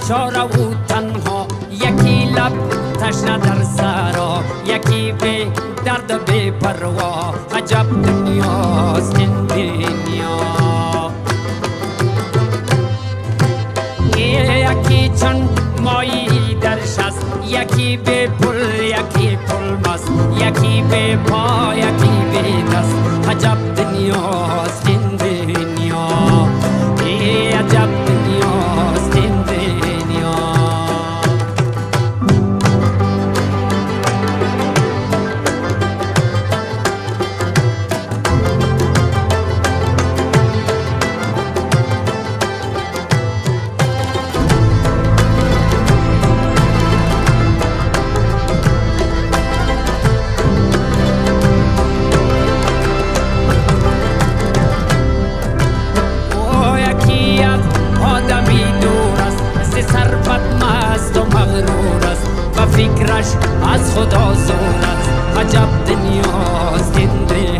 بیچاره و تنها، یکی لب تشنه در سرا، یکی به درد و بی پروا. عجب دنیاست این دنیا. یکی چون مایی در شست، یکی به پل یکی پل مست، یکی به پا یکی به دست. عجب دنیاست این دنیا. عجب دنیاست این دنیا. فکرش از خدا زور است. عجب دنیاست این دنیا.